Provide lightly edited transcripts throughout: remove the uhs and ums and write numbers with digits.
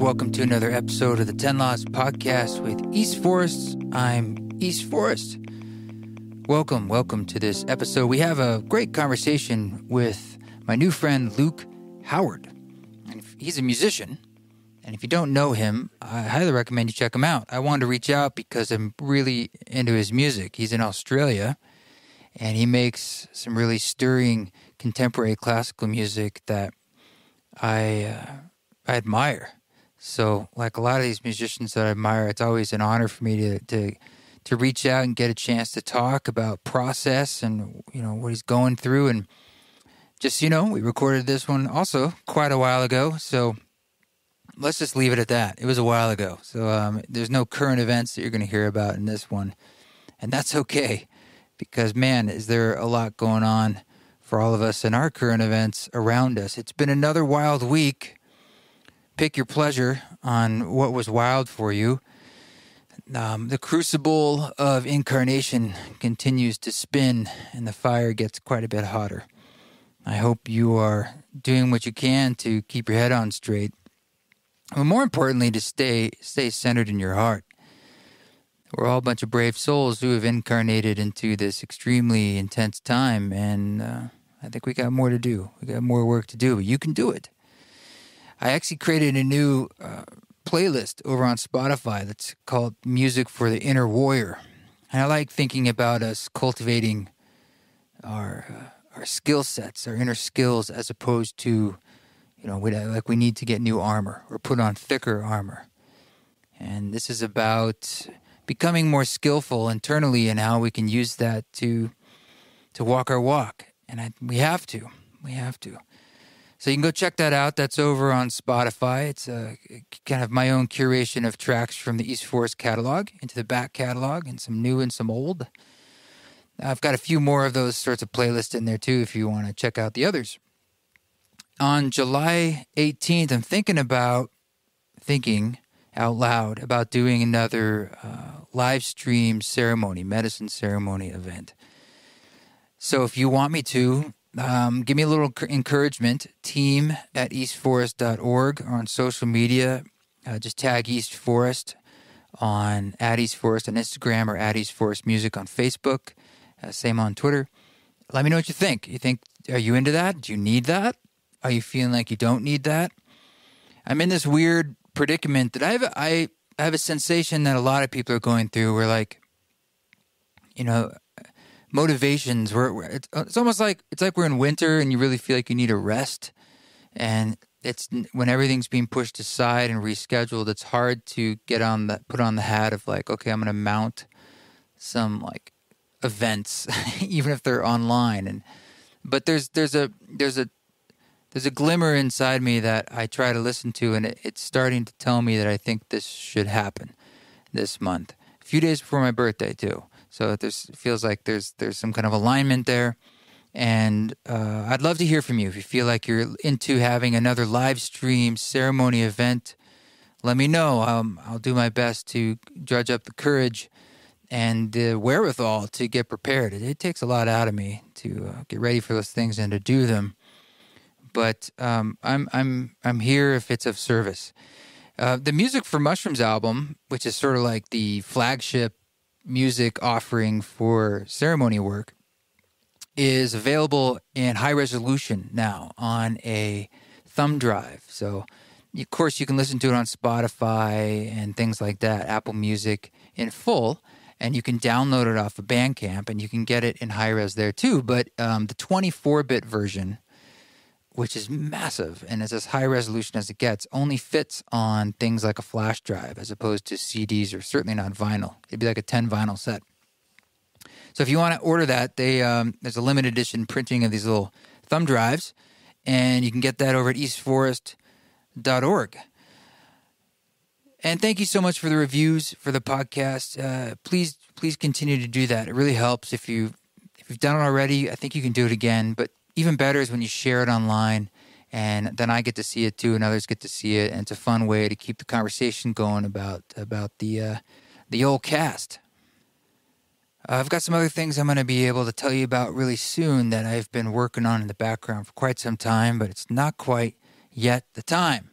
Welcome to another episode of the 10 Laws Podcast with East Forest. I'm East Forest. Welcome to this episode. We have a great conversation with my new friend Luke Howard. And he's a musician, and if you don't know him, I highly recommend you check him out. I wanted to reach out because I'm really into his music. He's in Australia, and he makes some really stirring contemporary classical music that I admire. So, like a lot of these musicians that I admire, it's always an honor for me to reach out and get a chance to talk about process and, what he's going through. And just, we recorded this one also quite a while ago. So let's just leave it at that. It was a while ago. So there's no current events that you're going to hear about in this one. And that's okay, because, man, is there a lot going on for all of us in our current events around us. It's been another wild week. Pick your pleasure on what was wild for you. The crucible of incarnation continues to spin, and the fire gets quite a bit hotter. I hope you are doing what you can to keep your head on straight, but more importantly, to stay centered in your heart. We're all a bunch of brave souls who have incarnated into this extremely intense time, and I think we got more to do. We got more work to do, but you can do it. I actually created a new playlist over on Spotify that's called Music for the Inner Warrior. And I like thinking about us cultivating our skill sets, our inner skills, as opposed to, we need to get new armor or put on thicker armor. And this is about becoming more skillful internally and how we can use that to walk our walk. And we have to. So you can go check that out. That's over on Spotify. It's kind of my own curation of tracks from the East Forest catalog into the back catalog, and some new and some old. I've got a few more of those sorts of playlists in there too if you want to check out the others. On July 18th, I'm thinking out loud about doing another live stream ceremony, medicine ceremony event. So if you want me to, give me a little encouragement. team@eastforest.org, or on social media. Just tag East Forest at East Forest on Instagram, or at East Forest Music on Facebook. Same on Twitter. Let me know what you think. Are you into that? Do you need that? Are you feeling like you don't need that? I'm in this weird predicament that I have a sensation that a lot of people are going through, where motivations. It's almost like we're in winter and you really feel like you need a rest, and it's when everything's being pushed aside and rescheduled. It's hard to put on the hat of okay, I'm going to mount some events, even if they're online. But there's a glimmer inside me that I try to listen to, and it's starting to tell me that I think this should happen this month, a few days before my birthday too. So it feels like there's some kind of alignment there. And I'd love to hear from you. If you feel like you're into having another live stream ceremony event, let me know. I'll do my best to dredge up the courage and the wherewithal to get prepared. It takes a lot out of me to get ready for those things and to do them. But I'm here if it's of service. The Music for Mushrooms album, which is sort of like the flagship music offering for ceremony work, is available in high resolution now on a thumb drive. So, of course, you can listen to it on Spotify and things like that, Apple Music in full, and you can download it off of Bandcamp, and you can get it in high res there too. But the 24-bit version, which is massive and is as high resolution as it gets, only fits on things like a flash drive as opposed to CDs, or certainly not vinyl. It'd be like a 10 vinyl set. So if you want to order that, there's a limited edition printing of these little thumb drives, and you can get that over at eastforest.org. And thank you so much for the reviews for the podcast. Please continue to do that. It really helps. If you've done it already, I think you can do it again, but even better is when you share it online, and then I get to see it too, and others get to see it, and it's a fun way to keep the conversation going about the old cast. I've got some other things I'm going to be able to tell you about really soon that I've been working on in the background for quite some time, but it's not quite yet the time.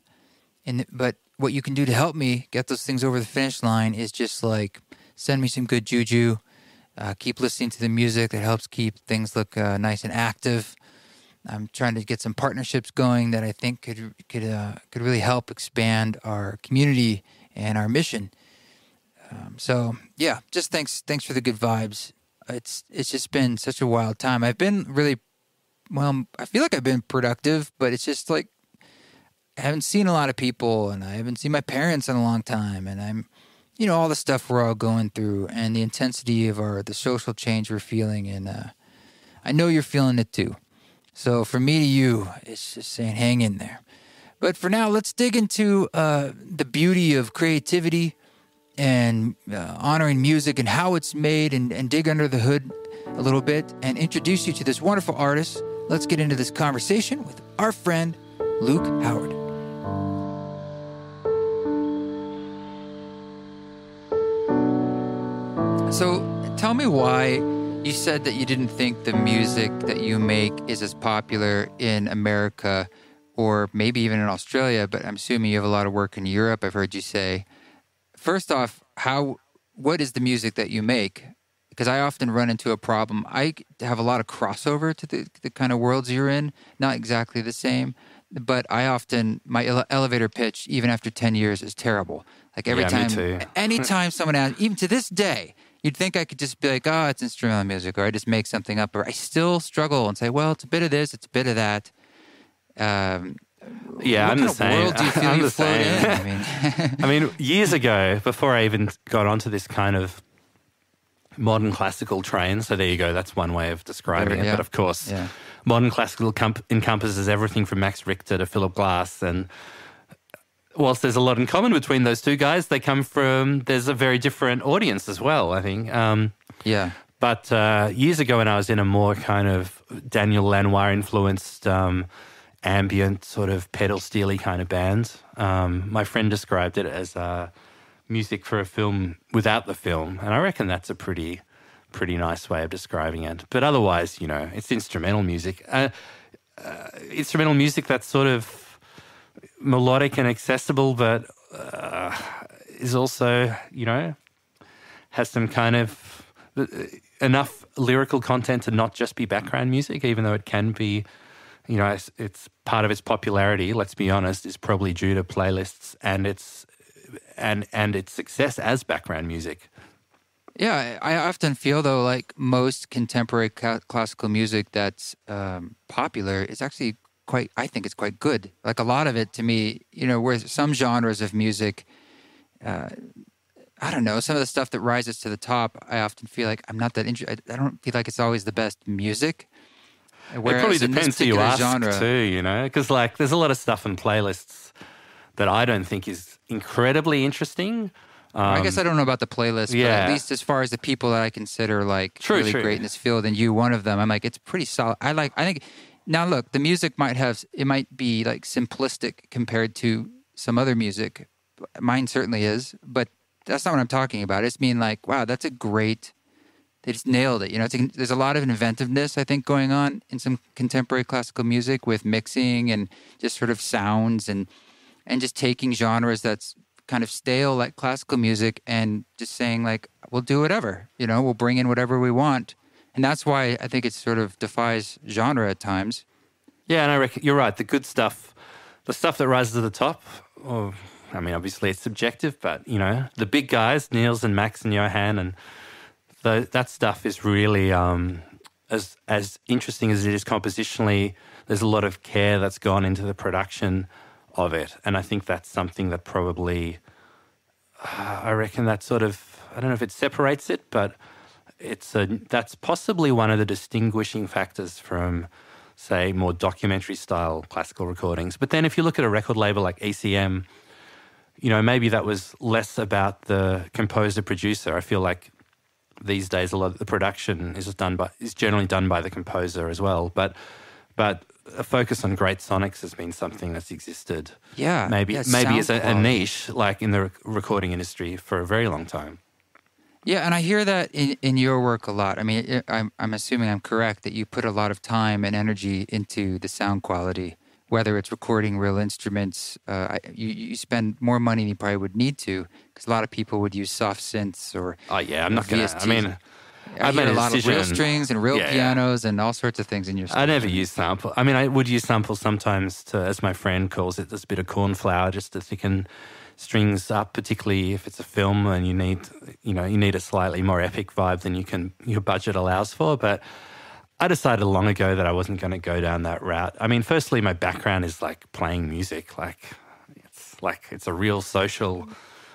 But what you can do to help me get those things over the finish line is just like send me some good juju. Keep listening to the music that helps keep things look nice and active. I'm trying to get some partnerships going that I think could really help expand our community and our mission. So yeah, just thanks for the good vibes. It's just been such a wild time. I've been really I feel like I've been productive, but it's just like I haven't seen a lot of people, and I haven't seen my parents in a long time, and I'm, all the stuff we're all going through, and the intensity of the social change we're feeling, and I know you're feeling it too. So from me to you, it's just saying hang in there. But for now, let's dig into the beauty of creativity and honoring music and how it's made, and dig under the hood a little bit and introduce you to this wonderful artist. Let's get into this conversation with our friend, Luke Howard. So tell me why you said that you didn't think the music that you make is as popular in America or maybe even in Australia, but I'm assuming you have a lot of work in Europe, I've heard you say. First off, what is the music that you make? Because I often run into a problem. I have a lot of crossover to the kind of worlds you're in, not exactly the same, but my elevator pitch, even after 10 years, is terrible. Like every time, me too. Anytime someone asks, even to this day, you'd think I could just be like, oh, it's instrumental music, or I just make something up, or I still struggle and say, well, it's a bit of this, it's a bit of that. I'm the same. What kind of world do you feel you float in? I mean, years ago, before I even got onto this kind of modern classical train, so there you go, that's one way of describing it. But of course, modern classical encompasses everything from Max Richter to Philip Glass, and whilst there's a lot in common between those two guys, there's a very different audience as well, I think. But years ago when I was in a more kind of Daniel Lanois-influenced ambient sort of pedal steely kind of band, my friend described it as music for a film without the film, and I reckon that's a pretty nice way of describing it. But otherwise, it's instrumental music. Instrumental music that's sort of melodic and accessible, but is also, has some kind of enough lyrical content to not just be background music, even though it can be, it's part of its popularity, let's be honest, is probably due to playlists and its success as background music. Yeah, I often feel, though, like most contemporary classical music that's popular is actually I think it's quite good. Like a lot of it, to me, where some genres of music, I don't know, some of the stuff that rises to the top, I often feel like I'm not that interested. I don't feel like it's always the best music. Whereas it probably depends who you ask too, because there's a lot of stuff in playlists that I don't think is incredibly interesting. I guess I don't know about the playlist, but at least as far as the people that I consider really great in this field, and you one of them, I'm like, it's pretty solid. I think, now look, the music might be like simplistic compared to some other music. Mine certainly is, but that's not what I'm talking about. It's mean like, wow, that's they just nailed it. There's a lot of inventiveness, I think, going on in some contemporary classical music with mixing and just sort of sounds and just taking genres that's kind of stale like classical music and just saying like, we'll do whatever, we'll bring in whatever we want. And that's why I think it sort of defies genre at times. Yeah, and I reckon you're right. The good stuff, the stuff that rises to the top, obviously it's subjective, but, the big guys, Niels and Max and Johan, and that stuff is really as interesting as it is compositionally. There's a lot of care that's gone into the production of it, and I think that's something that probably, I reckon that sort of, I don't know if it separates it, but that's possibly one of the distinguishing factors from, say, more documentary style classical recordings. But then if you look at a record label like ECM, maybe that was less about the composer-producer. I feel like these days a lot of the production is generally done by the composer as well. But a focus on great sonics has been something that's existed. Maybe as a niche, like in the recording industry, for a very long time. Yeah, and I hear that in your work a lot. I mean, I'm assuming I'm correct that you put a lot of time and energy into the sound quality whether it's recording real instruments, you spend more money than you probably would need to, because a lot of people would use soft synths or I'm not going to. I mean, I've made a lot of real strings and real pianos and all sorts of things in your stuff. I never use sample. I mean, I would use samples sometimes to, as my friend calls it, this bit of cornflour just to thicken strings up, particularly if it's a film and you need a slightly more epic vibe than your budget allows for. But I decided long ago that I wasn't going to go down that route. I mean, firstly, my background is like playing music. It's a real social,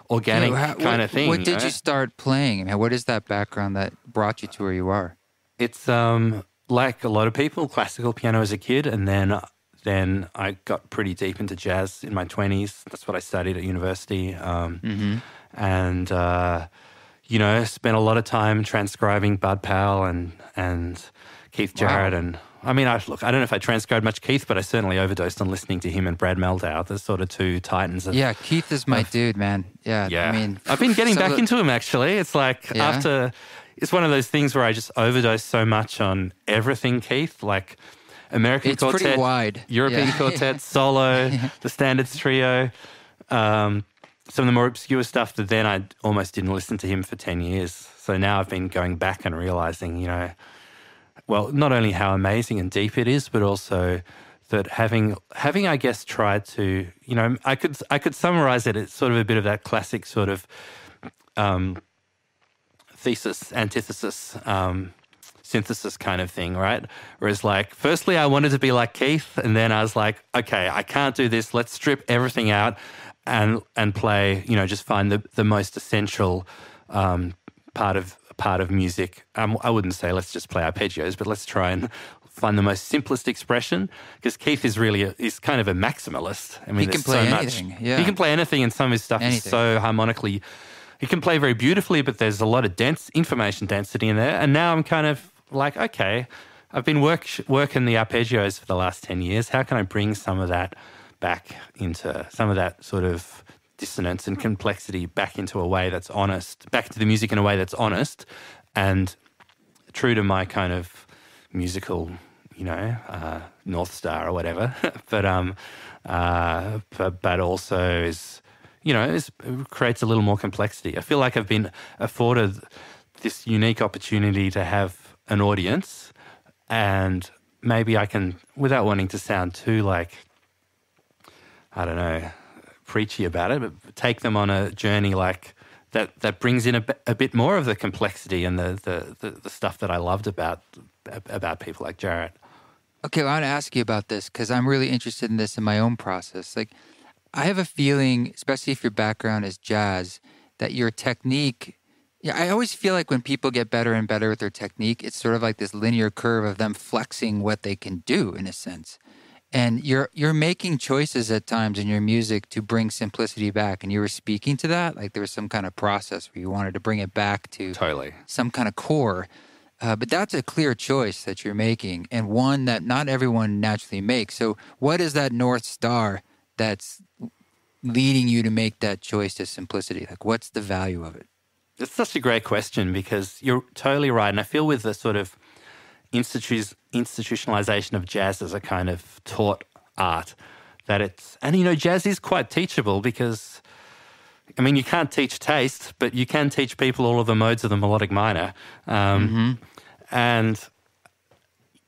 organic kind of thing. What did you start playing? I mean, what is that background that brought you to where you are? It's like a lot of people, classical piano as a kid, and then I got pretty deep into jazz in my 20s. That's what I studied at university. And spent a lot of time transcribing Bud Powell and Keith Jarrett. And I mean, I don't know if I transcribed much Keith, but I certainly overdosed on listening to him and Brad Meldau, the sort of two titans. Keith is my dude, man. Yeah. I mean, I've been getting back into him, actually. It's like it's one of those things where I just overdose so much on everything Keith, like American Quartet, pretty wide. European Quartet, solo, the Standards Trio, some of the more obscure stuff that then I almost didn't listen to him for 10 years. So now I've been going back and realizing, not only how amazing and deep it is, but also that having I guess tried to, I could summarize it as sort of a bit of that classic sort of thesis, antithesis, synthesis kind of thing, right? Whereas like, firstly, I wanted to be like Keith, and then I was like, okay, I can't do this. Let's strip everything out and play, just find the most essential part of music. I wouldn't say let's just play arpeggios, but let's try and find the most simplest expression, because Keith is he's kind of a maximalist. I mean, he can play anything. Yeah. He can play anything, and some of his stuff is so harmonically. He can play very beautifully, but there's a lot of information density in there. And now I'm kind of like, okay, I've been working the arpeggios for the last 10 years. How can I bring some of that back into some of that sort of dissonance and complexity back into a way that's honest, back to the music in a way that's honest and true to my kind of musical, North Star or whatever, but also is, it creates a little more complexity. I feel like I've been afforded this unique opportunity to have an audience, and maybe I can, without wanting to sound too preachy about it, but take them on a journey like that brings in a bit more of the complexity and the stuff that I loved about people like Jarrett. Okay, well, I want to ask you about this because I'm really interested in this in my own process. Like, I have a feeling, especially if your background is jazz, that your technique. Yeah, I always feel like when people get better and better with their technique, it's sort of like this linear curve of them flexing what they can do in a sense. And you're making choices at times in your music to bring simplicity back. And you were speaking to that, like there was some kind of process where you wanted to bring it back to some kind of core. But that's a clear choice that you're making, and one that not everyone naturally makes. So what is that North Star that's leading you to make that choice to simplicity? Like, what's the value of it? It's such a great question, because you're totally right. And I feel with the sort of institutionalization of jazz as a kind of taught art, that jazz is quite teachable, because, I mean, you can't teach taste, but you can teach people all of the modes of the melodic minor. And,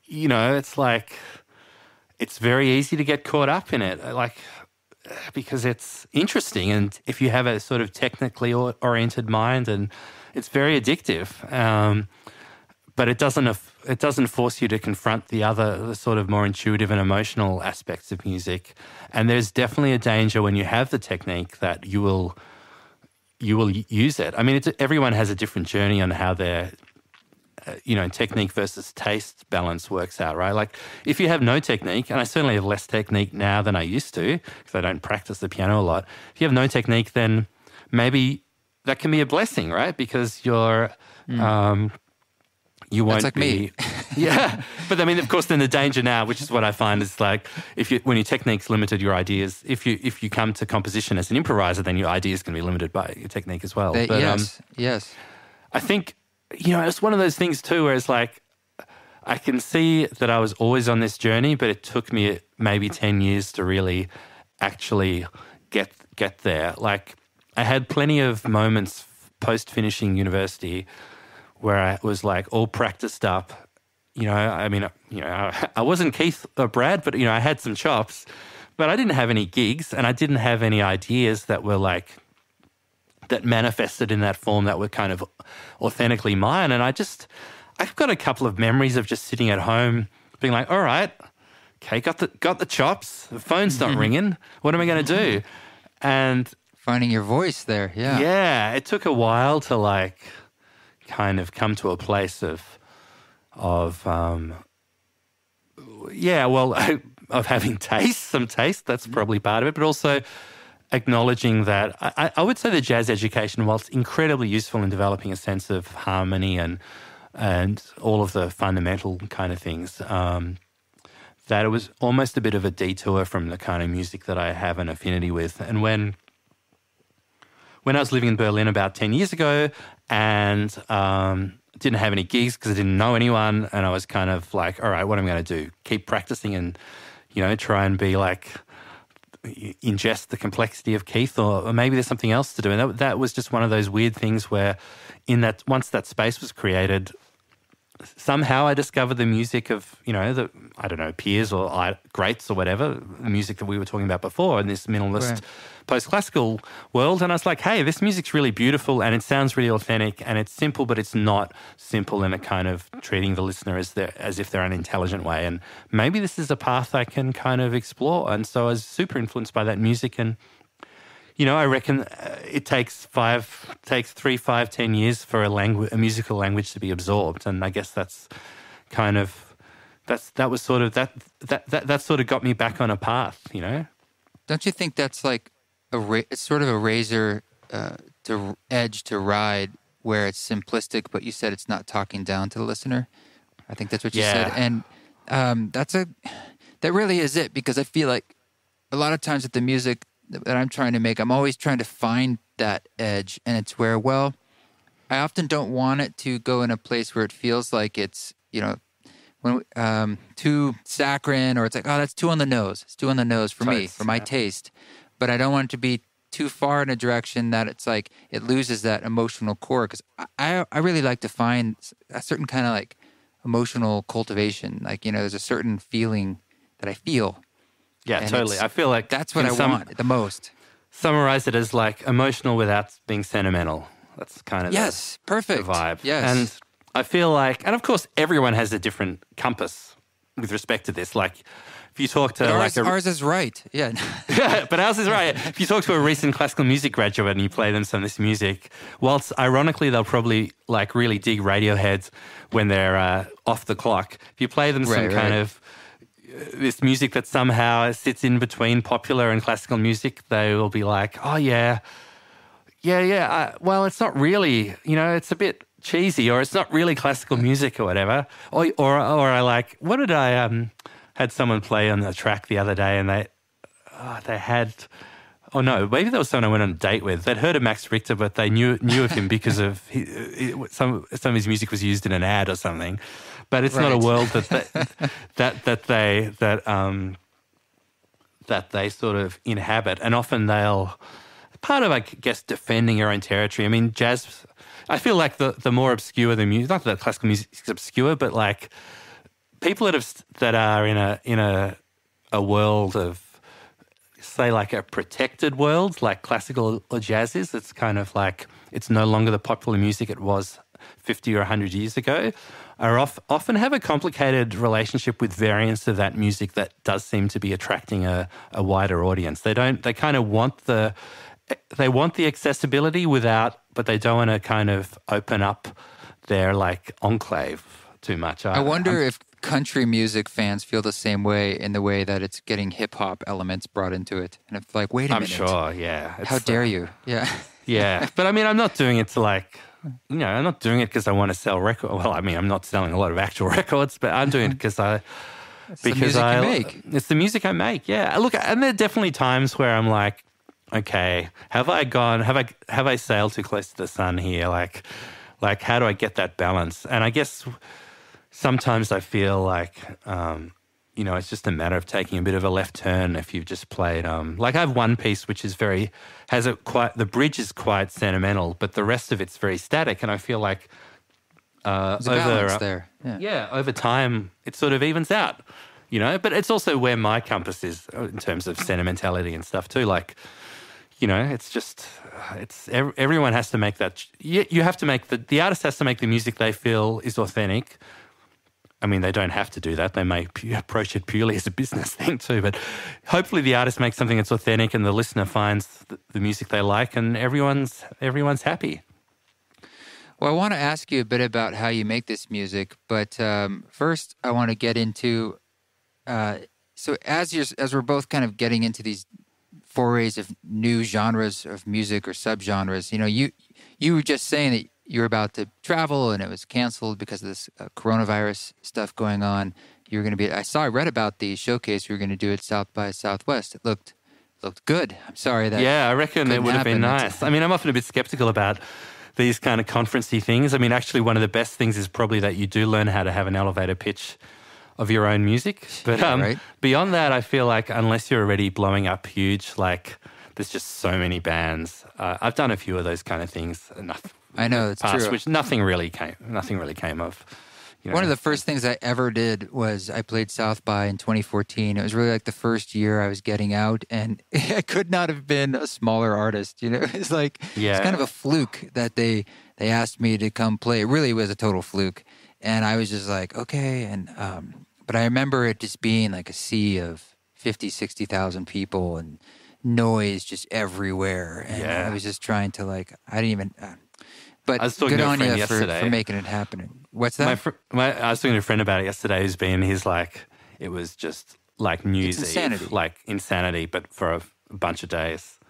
it's like, it's very easy to get caught up in it, because it's interesting. And if you have a sort of technically oriented mind, and it's very addictive. But it doesn't force you to confront the sort of more intuitive and emotional aspects of music. And there's definitely a danger when you have the technique that you will use it. I mean, everyone has a different journey on how their technique versus taste balance works out, right? Like, if you have no technique, and I certainly have less technique now than I used to, because I don't practice the piano a lot. If you have no technique, then maybe that can be a blessing, right? Because you're you won't That's like be me. Yeah, but I mean, of course, then the danger now, which is what I find, is like, when your technique's limited, your ideas, if you come to composition as an improviser, then your ideas can be limited by your technique as well. Yes. I think, it's one of those things too, where it's like, I can see that I was always on this journey, but it took me maybe 10 years to really actually get there. Like, I had plenty of moments post-finishing university where I was like all practiced up. I wasn't Keith or Brad, but, I had some chops, but I didn't have any gigs and I didn't have any ideas that were like, that manifested in that form that were kind of authentically mine. And I've got a couple of memories of just sitting at home being like, all right, okay, got the chops, the phone's not ringing, what am I going to do? And finding your voice there, yeah. Yeah, it took a while to like kind of come to a place of having some taste, that's probably part of it, but also acknowledging that I would say the jazz education, whilst incredibly useful in developing a sense of harmony and all of the fundamental kind of things, that it was almost a bit of a detour from the kind of music that I have an affinity with. And when I was living in Berlin about 10 years ago and didn't have any gigs because I didn't know anyone, and I was kind of like, all right, what am I going to do? Keep practicing and, try and be like, ingest the complexity of Keith, or maybe there's something else to do. And that was just one of those weird things where once that space was created, somehow I discovered the music of, peers or greats or whatever, the music that we were talking about before in this minimalist post-classical world. And I was like, hey, this music's really beautiful and it sounds really authentic and it's simple, but it's not simple in a kind of treating the listener as if they're an intelligent way. And maybe this is a path I can kind of explore. And so I was super influenced by that music. And, I reckon it takes 3, 5, 10 years for a musical language to be absorbed. And I guess that's kind of, that sort of got me back on a path, Don't you think that's like it's sort of a razor edge to ride where it's simplistic, but you said it's not talking down to the listener? I think that's what you said. And that really is it, because I feel like a lot of times with the music that I'm trying to make, I'm always trying to find that edge, and it's where, I often don't want it to go in a place where it feels like it's, too saccharine, or it's like, oh, that's too on the nose. It's too on the nose for me, for my taste. But I don't want it to be too far in a direction that it's like it loses that emotional core, because I really like to find a certain kind of like emotional cultivation. Like, there's a certain feeling that I feel. Yeah, and totally. I feel like that's what I want the most. Summarize it as like emotional without being sentimental. That's kind of perfect the vibe. Yes. And I feel like, and of course, everyone has a different compass with respect to this. Like, if you talk to ours is right, yeah. Yeah, but ours is right. If you talk to a recent classical music graduate and you play them some of this music, whilst ironically they'll probably like really dig Radiohead when they're off the clock, if you play them some kind of this music that somehow sits in between popular and classical music, they will be like, oh yeah. Well, it's not really, it's a bit cheesy, or it's not really classical music or whatever. Or I like, what did I had someone play on the track the other day, and they had, maybe there was someone I went on a date with. They'd heard of Max Richter, but they knew of him because of some of his music was used in an ad or something. But it's not a world that they sort of inhabit, and often they'll part of, I guess, defending your own territory. I mean, jazz. I feel like the more obscure the music, not that classical music is obscure, but like people that are in a world of, say, like a protected world, like classical or jazz is. It's kind of like it's no longer the popular music it was 50 or 100 years ago. Are often have a complicated relationship with variants of that music that does seem to be attracting a wider audience. They kind of want the accessibility but they don't want to kind of open up their like enclave too much. I wonder if country music fans feel the same way, in the way that it's getting hip hop elements brought into it. And it's like, wait a minute. I'm sure, yeah. How dare you? Yeah. Yeah. But I mean, I'm not doing it to like, I'm not doing it because I want to sell records. Well, I mean, I'm not selling a lot of actual records, but I'm doing it because it's the music you make. It's the music I make. Yeah. Look, and there are definitely times where I'm like, okay, have I sailed too close to the sun here? Like how do I get that balance? And I guess sometimes I feel like, it's just a matter of taking a bit of a left turn if you've just played. Like I have one piece which is the bridge is quite sentimental, but the rest of it's very static, and I feel like there's a balance there. Yeah, over time it sort of evens out, But it's also where my compass is in terms of sentimentality and stuff too. Like, everyone has to make that. You have to make the artist has to make the music they feel is authentic. I mean, they don't have to do that. They may approach it purely as a business thing too. But hopefully the artist makes something that's authentic and the listener finds the music they like and everyone's happy. Well, I want to ask you a bit about how you make this music. But first, I want to get into so as we're both kind of getting into these forays of new genres of music or subgenres, you were just saying that you were about to travel and it was canceled because of this coronavirus stuff going on. You were going to be. I read about the showcase you were going to do at South by Southwest. It looked good. I'm sorry that. Yeah, I reckon it would have been nice. I mean, I'm often a bit skeptical about these kind of conferencey things. I mean, actually, one of the best things is probably that you do learn how to have an elevator pitch of your own music. But right. Beyond that, I feel like unless you're already blowing up huge, like there's just so many bands. I've done a few of those kind of things. I know, it's true. Which nothing really came of. One of the first things I ever did was I played South by in 2014. It was really like the first year I was getting out, and I could not have been a smaller artist. It's like it's kind of a fluke that they asked me to come play. It really was a total fluke, and I was just like, okay. And but I remember it just being like a sea of 50, 60,000 people and noise just everywhere, and I was just trying to I didn't even. But good on you for making it happen. What's that? I was talking to a friend about it yesterday he's like, it was just like New Year's Eve. Like insanity, but for a bunch of days.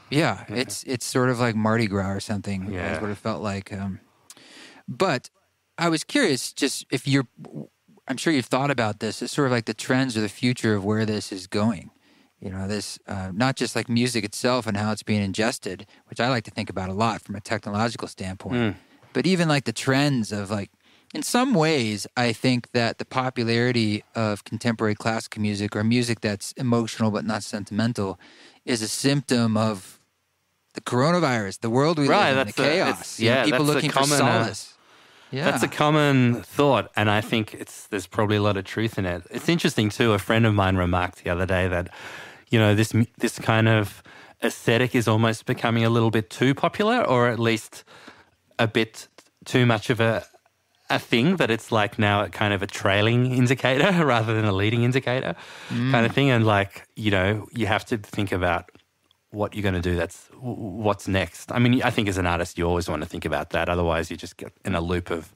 Yeah, it's sort of like Mardi Gras or something. Yeah. That's what it felt like. But I was curious, just I'm sure you've thought about this. It's sort of like the trends or the future of where this is going. This not just like music itself and how it's being ingested, which I like to think about a lot from a technological standpoint, but even like the trends of in some ways, I think that the popularity of contemporary classical music or music that's emotional but not sentimental is a symptom of the coronavirus, the world we live in, the chaos. People looking for solace. That's a common thought, and I think there's probably a lot of truth in it. It's interesting too. A friend of mine remarked the other day that this kind of aesthetic is almost becoming a little bit too popular, or at least a bit too much of a thing, that it's like now kind of a trailing indicator rather than a leading indicator kind of thing. And you have to think about what you're going to do. That's what's next. I mean, I think as an artist, you always want to think about that. Otherwise, you just get in a loop of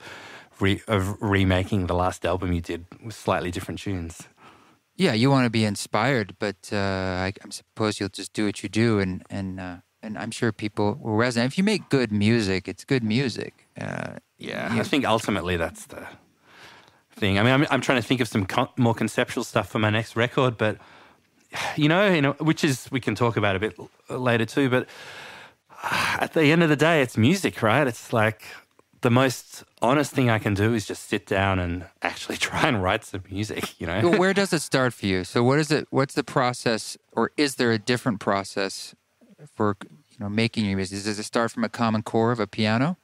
remaking the last album you did with slightly different tunes. Yeah, you want to be inspired, but I suppose you'll just do what you do, and I'm sure people will resonate. If you make good music, it's good music. I think ultimately that's the thing. I mean, I'm trying to think of some more conceptual stuff for my next record, but which is we can talk about a bit later too. But at the end of the day, it's music, right? It's like the most honest thing I can do is just sit down and actually try and write some music, Well, where does it start for you? So what is it? What's the process, or is there a different process for making your music? Does it start from a common core of a piano?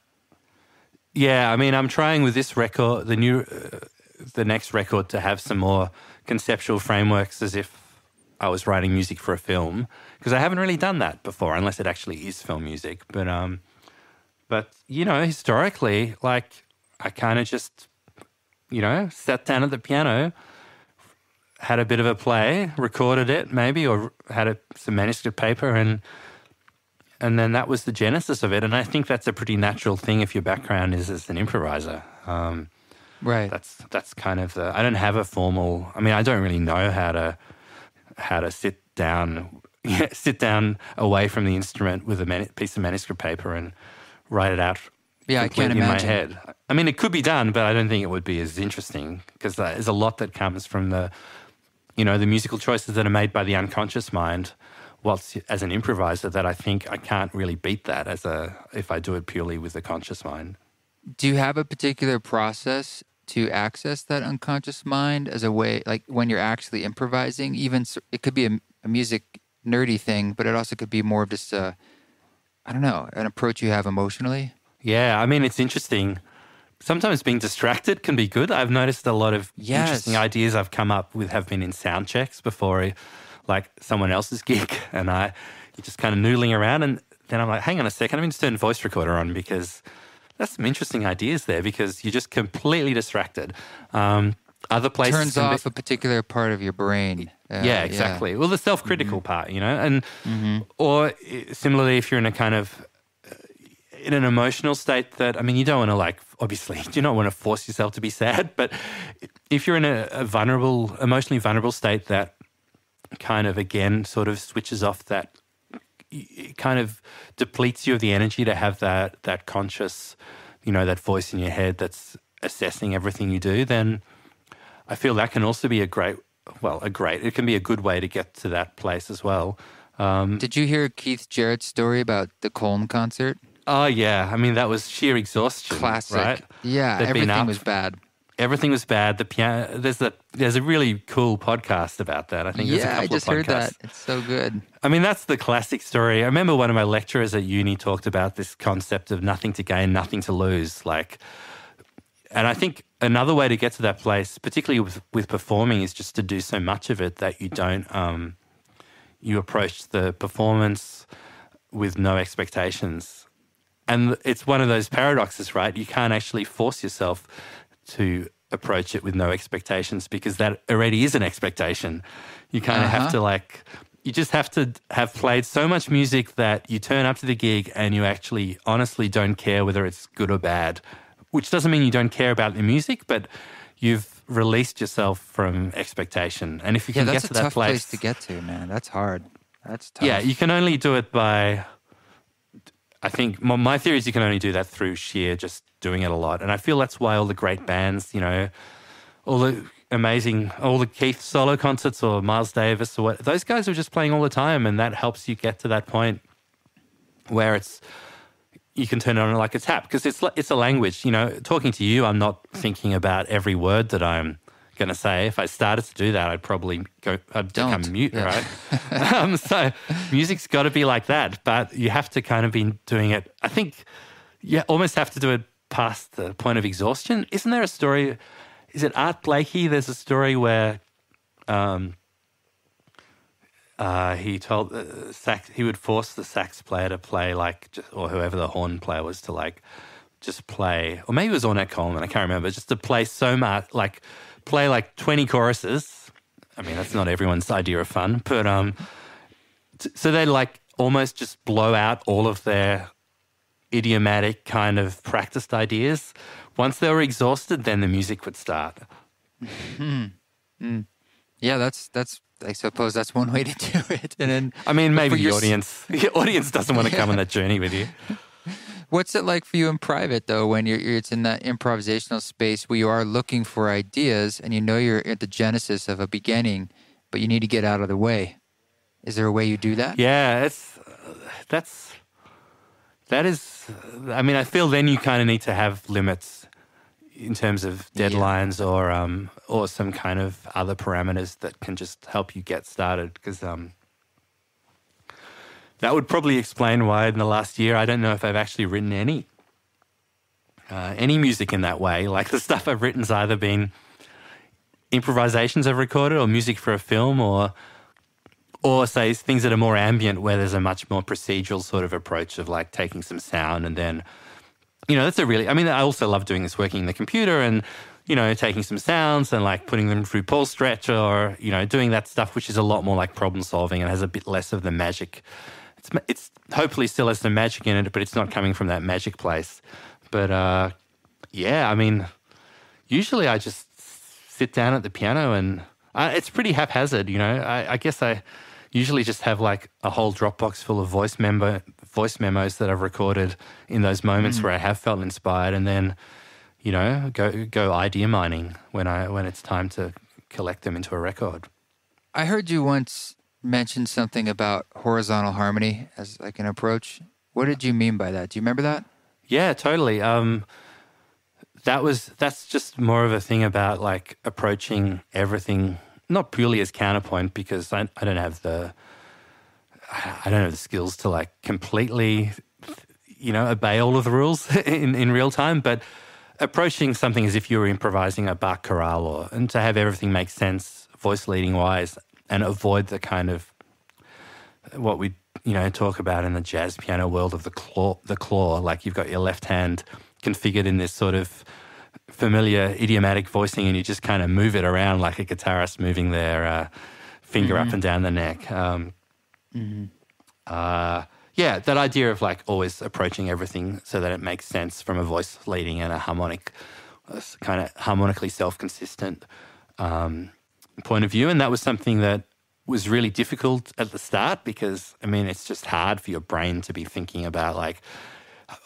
Yeah, I mean, I'm trying with this record, the next record, to have some more conceptual frameworks as if I was writing music for a film, because I haven't really done that before, unless it actually is film music. But historically, I kind of just, sat down at the piano, had a bit of a play, recorded it maybe, or had some manuscript paper, and then that was the genesis of it. And I think that's a pretty natural thing if your background is as an improviser. Right. That's kind of I don't have a formal. I mean, I don't really know how to sit down away from the instrument with a piece of manuscript paper and write it out. Yeah, I can't imagine. In my head. I mean, it could be done, but I don't think it would be as interesting, because there's a lot that comes from the musical choices that are made by the unconscious mind, whilst as an improviser, that I think I can't really beat that if I do it purely with the conscious mind. Do you have a particular process to access that unconscious mind as a way, like when you're actually improvising? Even it could be a music nerdy thing, but it also could be more of just I don't know, an approach you have emotionally. Yeah, I mean, it's interesting. Sometimes being distracted can be good. I've noticed a lot of interesting ideas I've come up with have been in sound checks before, like someone else's gig, and you're just kind of noodling around, and then I'm like, hang on a second, I'm going to turn voice recorder on because that's some interesting ideas there because you're just completely distracted. Other places turns off a particular part of your brain. Yeah, exactly. Yeah. Well, the self-critical part, and or similarly, if you're in a kind of in an emotional state that, I mean, you don't want to obviously, you don't want to force yourself to be sad, but if you're in a emotionally vulnerable state that kind of, again, sort of switches off that, it kind of depletes you of the energy to have that conscious, that voice in your head that's assessing everything you do, then I feel that can also be it can be a good way to get to that place as well. Did you hear Keith Jarrett's story about the Köln concert? Oh, yeah. I mean, that was sheer exhaustion. Classic. Right? Yeah, everything was bad. Everything was bad. The piano. There's a really cool podcast about that. I think there's a couple I just of podcasts. Heard that. It's so good. I mean, that's the classic story. I remember one of my lecturers at uni talked about this concept of nothing to gain, nothing to lose. And I think another way to get to that place, particularly with performing, is just to do so much of it that you don't. You approach the performance with no expectations. And it's one of those paradoxes, right? You can't actually force yourself to approach it with no expectations because that already is an expectation. You kind of have to you just have to have played so much music that you turn up to the gig and you actually honestly don't care whether it's good or bad, which doesn't mean you don't care about the music, but you've released yourself from expectation. And if you can get to that place... that's a tough place to get to, man. That's hard. That's tough. Yeah, you can only do it by... I think my theory is you can only do that through sheer just doing it a lot. And I feel that's why all the great bands, all the Keith solo concerts or Miles Davis or what, those guys are just playing all the time, and that helps you get to that point where you can turn it on like a tap because it's a language. Talking to you, I'm not thinking about every word that I'm going to say. If I started to do that, I'd probably become mute, right? So music's got to be like that, but you have to kind of be doing it. I think you almost have to do it past the point of exhaustion. Isn't there a story? Is it Art Blakey? There's a story where he told he would force the sax player to play or whoever the horn player was to just play, or maybe it was Ornette Coleman, I can't remember, just to play so much, play 20 choruses. I mean, that's not everyone's idea of fun, but so they almost just blow out all of their idiomatic kind of practiced ideas. Once they were exhausted, then the music would start. Yeah, that's I suppose that's one way to do it. And then I mean, maybe the audience doesn't want to come on that journey with you. What's it like for you in private, though, when it's in that improvisational space where you are looking for ideas and you're at the genesis of a beginning, but you need to get out of the way? Is there a way you do that? Yeah, that is, I mean, I feel then you kind of need to have limits in terms of deadlines or some kind of other parameters that can just help you get started because that would probably explain why in the last year I don't know if I've actually written any music in that way. The stuff I've written's either been improvisations I've recorded or music for a film or say things that are more ambient where there's a much more procedural sort of approach of taking some sound and then, that's I also love doing this working in the computer and, taking some sounds and putting them through pulse stretch or, doing that stuff which is a lot more problem solving and has a bit less of the magic. It's hopefully still has some magic in it, but it's not coming from that magic place. But I mean, usually I just sit down at the piano and it's pretty haphazard, I guess I usually just have a whole Dropbox full of voice memos that I've recorded in those moments where I have felt inspired, and then go idea mining when it's time to collect them into a record. I heard you once mention something about horizontal harmony as an approach. What did you mean by that? Do you remember that? Yeah, totally. that's just more of a thing about like approaching everything not purely as counterpoint, because I don't have the skills to like completely, obey all of the rules in real time, but approaching something as if you were improvising a Bach chorale, and to have everything make sense voice leading wise, and avoid the kind of what we talk about in the jazz piano world of the claw. Like you've got your left hand configured in this sort of familiar idiomatic voicing, and you just kind of move it around like a guitarist moving their finger up and down the neck. That idea of like always approaching everything so that it makes sense from a voice leading and a harmonic, kind of harmonically self-consistent point of view. And that was something that was really difficult at the start, because, I mean, it's just hard for your brain to be thinking about like,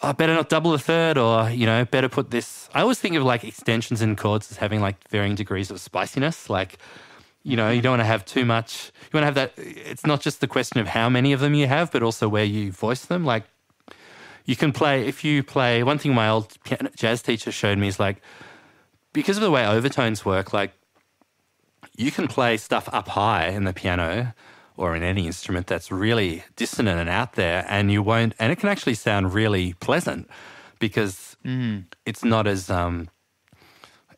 I better not double a third, or, better put this. I always think of like extensions in chords as having like varying degrees of spiciness. Like, you don't want to have too much. You want to have that. It's not just the question of how many of them you have, but also where you voice them. Like, you can play, if you play, one thing my old jazz teacher showed me is like, because of the way overtones work, like, you can play stuff up high in the piano or in any instrument that's really dissonant and out there, and you won't, and it can actually sound really pleasant, because it's not as,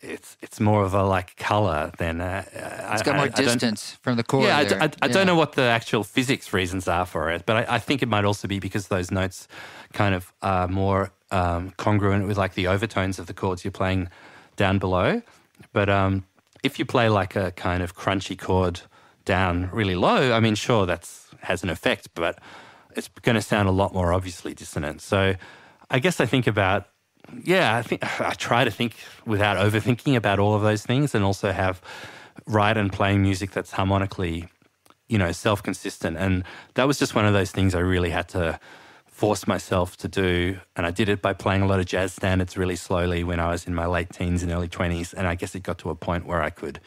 it's more of a like color than it's got more distance from the chord. Yeah, I don't know what the actual physics reasons are for it, but I think it might also be because those notes kind of are more congruent with like the overtones of the chords you're playing down below. But if you play like a kind of crunchy chord down really low, I mean, sure, has an effect, but it's going to sound a lot more obviously dissonant. So I guess I think about, I try to think without overthinking about all of those things, and also write and playing music that's harmonically, self-consistent. And that was just one of those things I really had to force myself to do. And I did it by playing a lot of jazz standards really slowly when I was in my late teens and early 20s. And I guess it got to a point where I could,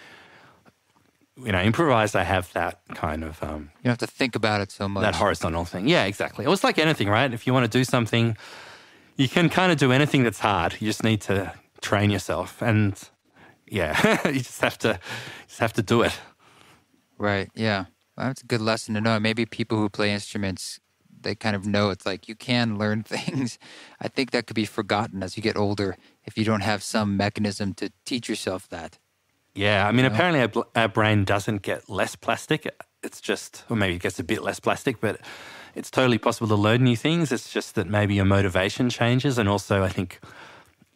improvise. I have that kind of... you don't have to think about it so much. That horizontal thing. Yeah, exactly. It was like anything, right? If you want to do something, you can kind of do anything that's hard. You just need to train yourself. And yeah, you just have to do it. Right, yeah. Well, that's a good lesson to know. Maybe people who play instruments, they kind of know it's like you can learn things. I think that could be forgotten as you get older if you don't have some mechanism to teach yourself that. Yeah, I mean, apparently our brain doesn't get less plastic. It's just, or maybe it gets a bit less plastic, but it's totally possible to learn new things. It's just that maybe your motivation changes. And also I think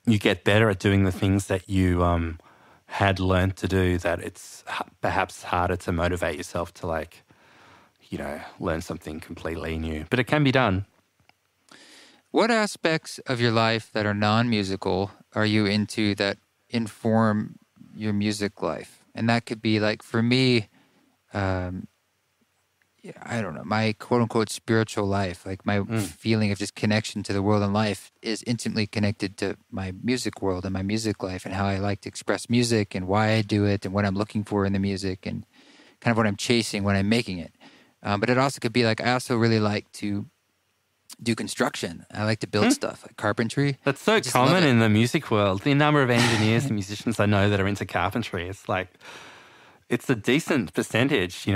you get better at doing the things that you had learned to do, that it's perhaps harder to motivate yourself to like, learn something completely new. But it can be done. What aspects of your life that are non-musical are you into that inform your music life? And that could be like, for me, I don't know, my quote-unquote spiritual life, like my feeling of just connection to the world and life is intimately connected to my music world and my music life, and how I like to express music and why I do it and what I'm looking for in the music and kind of what I'm chasing when I'm making it. But it also could be like, I also really like to do construction. I like to build stuff, like carpentry. That's so common in the music world. The number of engineers and musicians I know that are into carpentry, it's a decent percentage,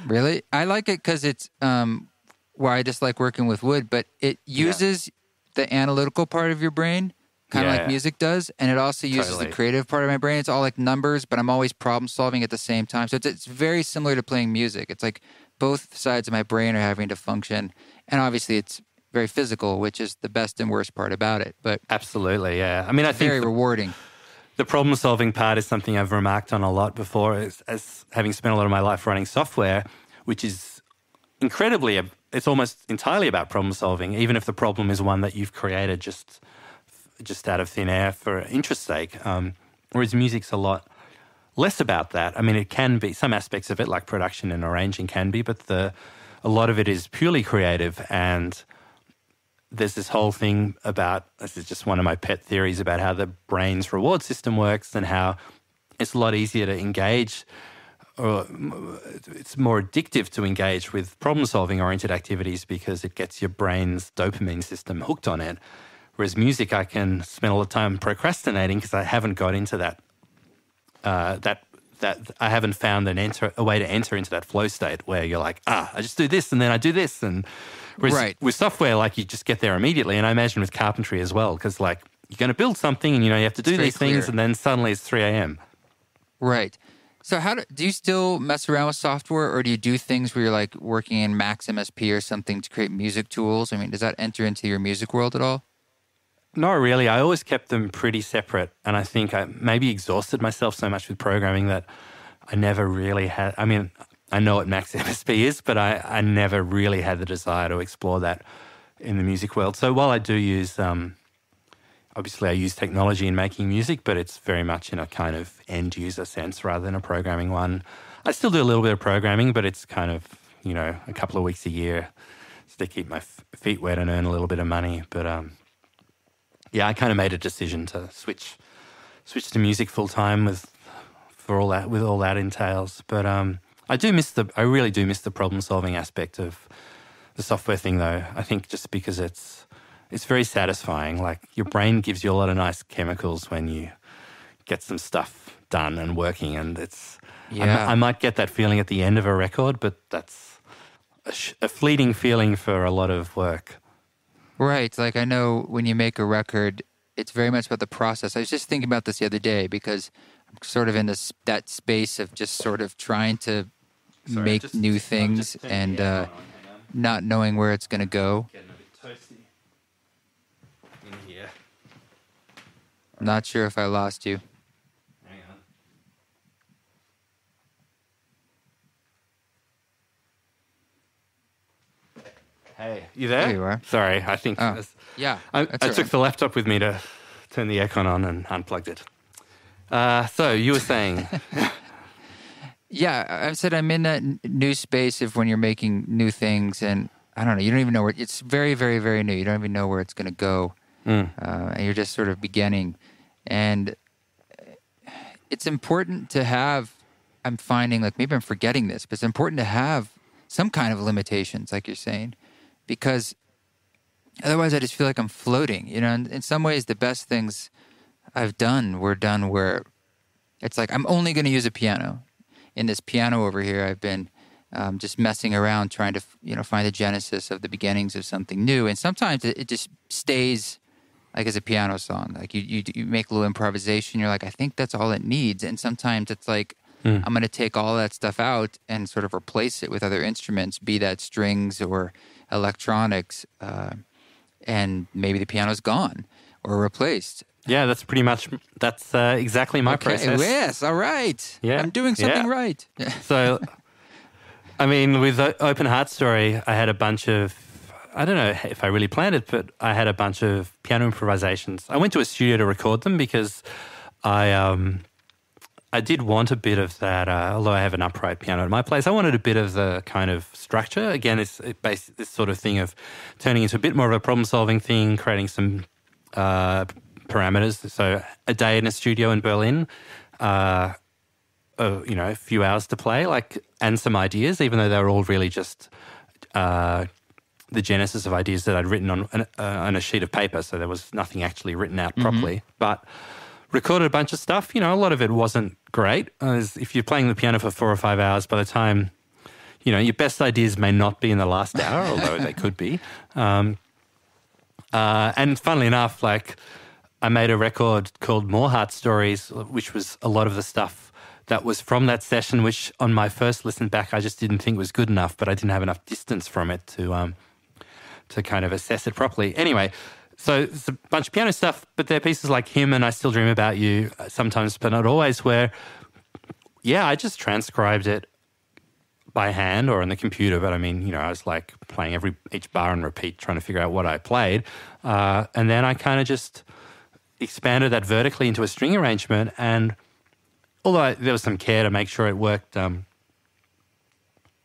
Really? I like it because it's where I just like working with wood, but it uses the analytical part of your brain, kind of like music does, and it also uses the creative part of my brain. It's all like numbers, but I'm always problem solving at the same time. So it's very similar to playing music. It's like both sides of my brain are having to function, and obviously it's very physical, which is the best and worst part about it. But absolutely, yeah. I mean, I think very rewarding. The problem-solving part is something I've remarked on a lot before, as having spent a lot of my life running software, which is it's almost entirely about problem-solving, even if the problem is one that you've created just out of thin air for interest's sake. Whereas music's a lot less about that. I mean, it can be, some aspects of it, like production and arranging can be, but a lot of it is purely creative. And there's this whole thing about, this is just one of my pet theories about how the brain's reward system works, and how it's a lot easier to engage, or it's more addictive to engage with problem-solving oriented activities because it gets your brain's dopamine system hooked on it. Whereas music, I can spend a lot of time procrastinating because I haven't got into that. That I haven't found a way to enter into that flow state where you're like, I just do this and then I do this. And whereas with software, like you just get there immediately. And I imagine with carpentry as well, because like you're going to build something and you have to do these things, and then suddenly it's 3 a.m. Right. So do you still mess around with software, or do you do things where you're like working in Max MSP or something to create music tools? I mean, does that enter into your music world at all? Not really. I always kept them pretty separate, and I think I maybe exhausted myself so much with programming that I never really had. I mean, I know what Max MSP is, but I never really had the desire to explore that in the music world. So while I do use, obviously I use technology in making music, but it's very much in a kind of end user sense rather than a programming one. I still do a little bit of programming, but it's kind of, a couple of weeks a year to keep my feet wet and earn a little bit of money. But I kind of made a decision to switch to music full time with all that entails. But I really do miss the problem solving aspect of the software thing, though. I think just because it's very satisfying. Like your brain gives you a lot of nice chemicals when you get some stuff done and working, and I might get that feeling at the end of a record, but that's a fleeting feeling for a lot of work. Right. Like I know when you make a record, it's very much about the process. I was just thinking about this the other day because I'm sort of in that space of just sort of trying to make new things and not knowing where it's going to go. Getting a bit toasty in here. I'm not sure if I lost you. Hang on. Hey, you there? There you are. Sorry, I think I took the laptop with me to turn the aircon on and unplugged it. So you were saying... Yeah, I said I'm in that new space of when you're making new things, and I don't know, you don't even know where it's very, very, very new. You don't even know where it's going to go, and you're just sort of beginning. And it's important to have. I'm finding like maybe I'm forgetting this, but it's important to have some kind of limitations, like you're saying, because otherwise I just feel like I'm floating. And in some ways, the best things I've done were done where it's like I'm only going to use a piano. In this piano over here, I've been just messing around trying to, find the genesis of the beginnings of something new. And sometimes it just stays like as a piano song. Like you make a little improvisation. You're like, I think that's all it needs. And sometimes it's like, I'm going to take all that stuff out and sort of replace it with other instruments, be that strings or electronics. And maybe the piano's gone or replaced. Yeah, that's exactly my process. Yes, all right. Yeah, I'm doing something right. So, I mean, with Open Heart Story, I had a bunch of, I don't know if I really planned it, but I had a bunch of piano improvisations. I went to a studio to record them because I did want a bit of that, although I have an upright piano at my place, I wanted a bit of the kind of structure. Again, it's this sort of thing of turning into a bit more of a problem-solving thing, creating some parameters. So a day in a studio in Berlin, a few hours to play, and some ideas, even though they were all really just the genesis of ideas that I'd written on a sheet of paper. So there was nothing actually written out properly, but recorded a bunch of stuff. A lot of it wasn't great. If you're playing the piano for 4 or 5 hours, by the time, your best ideas may not be in the last hour, although they could be. And funnily enough, I made a record called More Heart Stories, which was a lot of the stuff that was from that session, which on my first listen back, I just didn't think was good enough, but I didn't have enough distance from it to kind of assess it properly. Anyway, so it's a bunch of piano stuff, but there are pieces like Him and I Still Dream About You, sometimes but not always, where, I just transcribed it by hand or on the computer, but I mean, I was playing each bar on repeat, trying to figure out what I played. And then I kind of just expanded that vertically into a string arrangement, and although there was some care to make sure it worked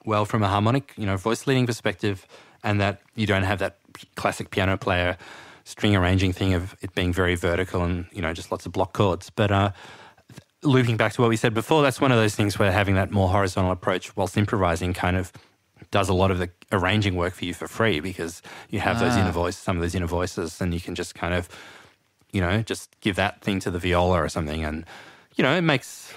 well from a harmonic, voice leading perspective, and that you don't have that classic piano player string arranging thing of it being very vertical and, just lots of block chords. But looping back to what we said before, that's one of those things where having that more horizontal approach whilst improvising kind of does a lot of the arranging work for you for free because you have those inner voices, some of those inner voices, and you can just kind of, just give that thing to the viola or something. And, it makes,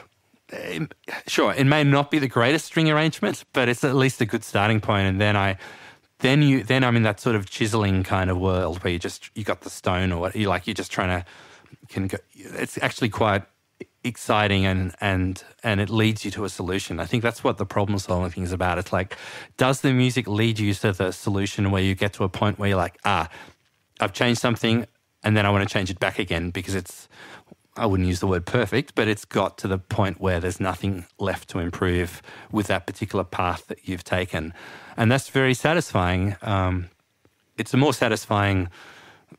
sure, it may not be the greatest string arrangement, but it's at least a good starting point. And then I'm in that sort of chiseling kind of world where you got the stone or what you're just trying to, it's actually quite exciting and it leads you to a solution. I think that's what the problem solving thing is about. It's like, does the music lead you to the solution where you get to a point where you're like, I've changed something and then I want to change it back again because I wouldn't use the word perfect, but it's got to the point where there's nothing left to improve with that particular path that you've taken. And that's very satisfying. It's more satisfying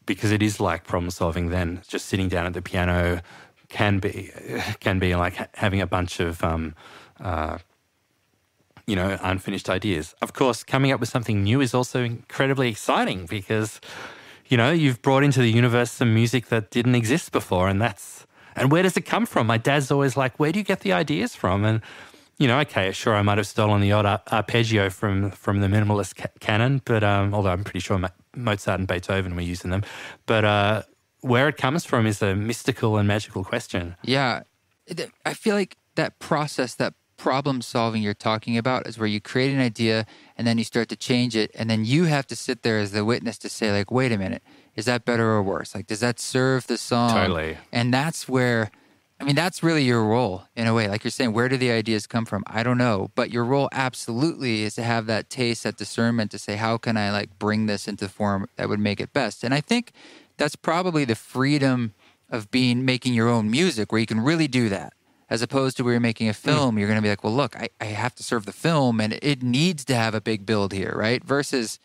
because it is like problem solving than just sitting down at the piano can be like having a bunch of, unfinished ideas. Of course, coming up with something new is also incredibly exciting because, you've brought into the universe some music that didn't exist before, and where does it come from? My dad's always like, where do you get the ideas from? And, okay, sure, I might have stolen the odd arpeggio from the minimalist canon, but although I'm pretty sure Mozart and Beethoven were using them, but where it comes from is a mystical and magical question. Yeah. I feel like that process, that problem solving you're talking about is where you create an idea and then you start to change it. And then you have to sit there as the witness to say like, wait a minute, is that better or worse? Like, does that serve the song? Totally. And that's where, that's really your role in a way. Like you're saying, where do the ideas come from? I don't know. But your role absolutely is to have that taste, that discernment to say, how can I like bring this into form that would make it best? And I think that's probably the freedom of making your own music where you can really do that. As opposed to where you're making a film, you're going to be like, well, look, I have to serve the film and it needs to have a big build here, right? Versus,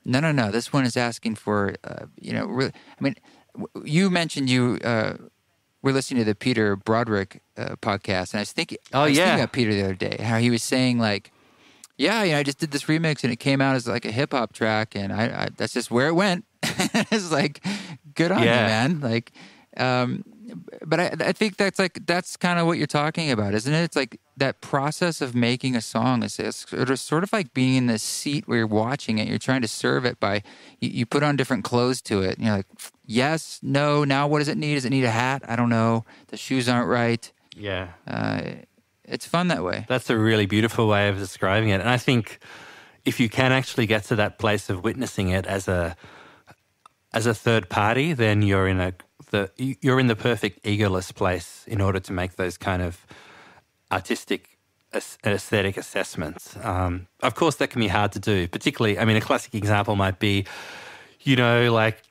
no, this one is asking for, really, you mentioned you were listening to the Peter Broderick podcast, and I was thinking about Peter the other day, how he was saying like, I just did this remix and it came out as like a hip hop track and I that's just where it went. It's like, good on you, man. Like, but I think that's kind of what you're talking about, isn't it? It's like that process of making a song is sort of like being in this seat where you're watching it. You're trying to serve it by, you put on different clothes to it. And you're like, yes, no, now what does it need? Does it need a hat? I don't know. The shoes aren't right. Yeah. It's fun that way. That's a really beautiful way of describing it. And I think if you can actually get to that place of witnessing it as a third party, then you're in the perfect egoless place in order to make those kind of artistic, aesthetic assessments. Of course, that can be hard to do. Particularly, a classic example might be, like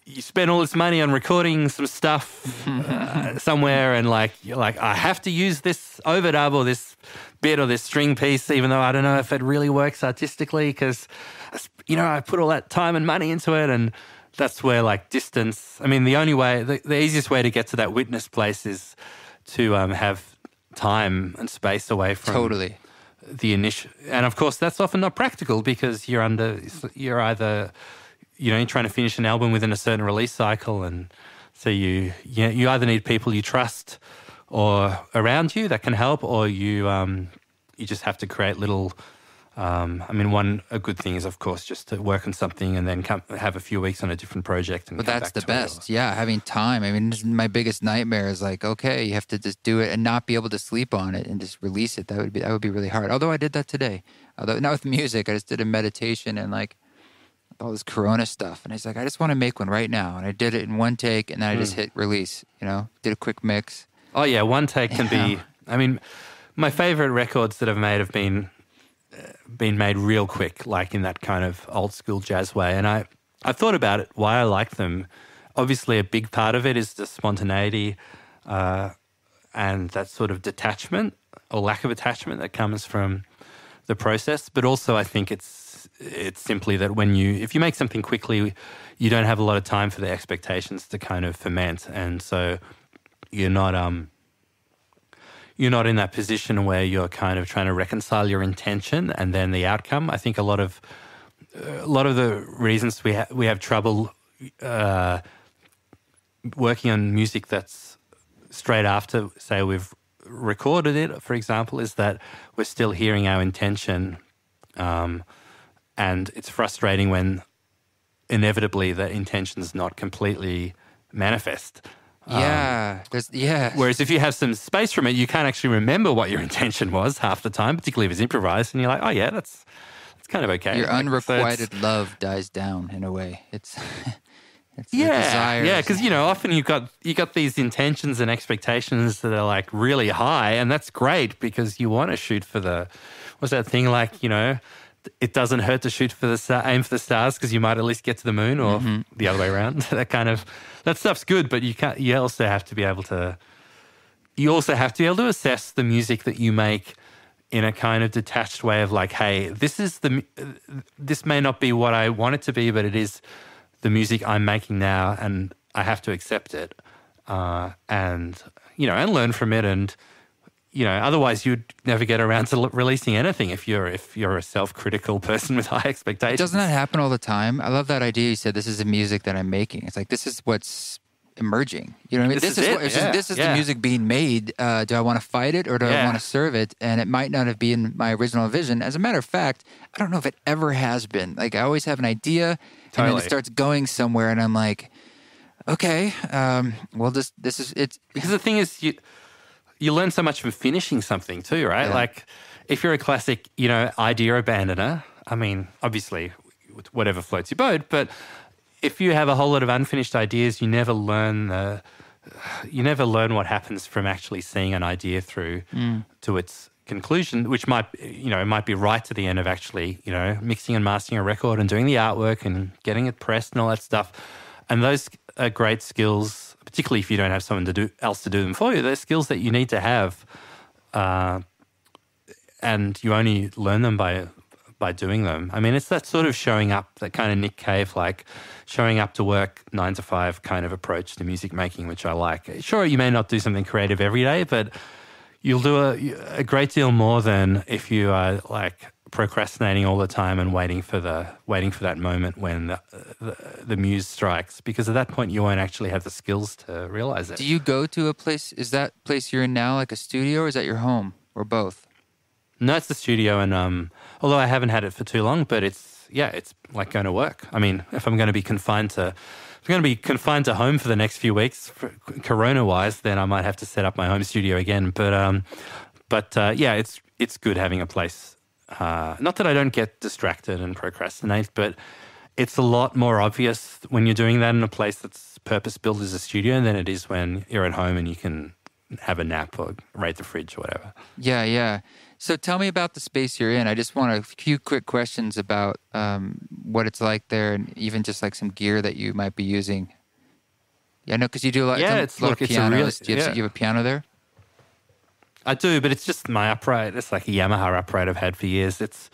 you spend all this money on recording some stuff somewhere, and you're like, I have to use this overdub or this bit or this string piece, even though I don't know if it really works artistically because, I put all that time and money into it. And that's where distance, the only way, the easiest way to get to that witness place is to have time and space away from the initial. And of course, that's often not practical because you're either, you're trying to finish an album within a certain release cycle. And so you either need people you trust or around you that can help, or you just have to create little. A good thing is, of course, just to work on something and then have a few weeks on a different project. But that's the best. Yeah, having time. This is my biggest nightmare is okay, you have to just do it and not be able to sleep on it and just release it. That would be really hard. Although I did that today. Although not with music, I just did a meditation and all this Corona stuff. And I was like, I just want to make one right now. And I did it in one take and then I just hit release, did a quick mix. Oh yeah, one take can be, my favorite records that I've made have been made real quick, in that kind of old school jazz way. And I thought about it, why I like them. Obviously, a big part of it is the spontaneity and that sort of detachment or lack of attachment that comes from the process. But also, I think it's simply that if you make something quickly, you don't have a lot of time for the expectations to kind of ferment, and so you're not in that position where you're kind of trying to reconcile your intention and then the outcome. I think a lot of the reasons we have trouble working on music that's straight after, say, we've recorded it, for example, is that we're still hearing our intention And it's frustrating when inevitably the intention's not completely manifest. Whereas if you have some space from it, you can't actually remember what your intention was half the time, particularly if it's improvised, and you're like, oh yeah, that's kind of okay. Your like, unrequited love dies down in a way. It's desires. Yeah, because often you got these intentions and expectations that are like really high, and that's great because you want to shoot for what's that thing like? It doesn't hurt to shoot for aim for the stars because you might at least get to the moon, or the other way around. That stuff's good, but you also have to be able to assess the music that you make in a kind of detached way of like, hey, this may not be what I want it to be, but it is the music I'm making now, and I have to accept it, and learn from it, and otherwise you'd never get around to releasing anything if you're a self-critical person with high expectations. Doesn't that happen all the time? I love that idea. You said this is the music that I'm making. It's like this is what's emerging. You know what I mean? This is the music being made. Do I want to fight it or do I want to serve it? And it might not have been my original vision. As a matter of fact, I don't know if it ever has been. Like I always have an idea, and then it starts going somewhere, and I'm like, okay, well, this is it. Because the thing is, you learn so much from finishing something too, right? Yeah. Like if you're a classic, idea abandoner, I mean, obviously, whatever floats your boat, but if you have a whole lot of unfinished ideas, you never learn what happens from actually seeing an idea through to its conclusion, which might be right to the end of actually, mixing and mastering a record and doing the artwork and getting it pressed and all that stuff. And those are great skills, particularly if you don't have someone else to do them for you. They're skills that you need to have, and you only learn them by doing them. I mean, it's that sort of showing up, that kind of Nick Cave, like showing up to work 9 to 5 kind of approach to music making, which I like. Sure, you may not do something creative every day, but you'll do a great deal more than if you are like procrastinating all the time and waiting for that moment when the muse strikes, because at that point you won't actually have the skills to realize it. Do you go to a place, is that place you're in now like a studio, or is that your home, or both? No, it's the studio, and although I haven't had it for too long, but it's like going to work. I mean, if I'm going to be confined to home for the next few weeks, Corona-wise, then I might have to set up my home studio again. But it's good having a place. Not that I don't get distracted and procrastinate, but it's a lot more obvious when you're doing that in a place that's purpose-built as a studio than it is when you're at home and you can have a nap or raid the fridge or whatever. Yeah. So tell me about the space you're in. I just want a few quick questions about what it's like there, and even just like some gear that you might be using. Yeah, no, because you do a lot, it's a lot of piano. Do you have a piano there? I do, but it's just my upright. It's like a Yamaha upright I've had for years. It's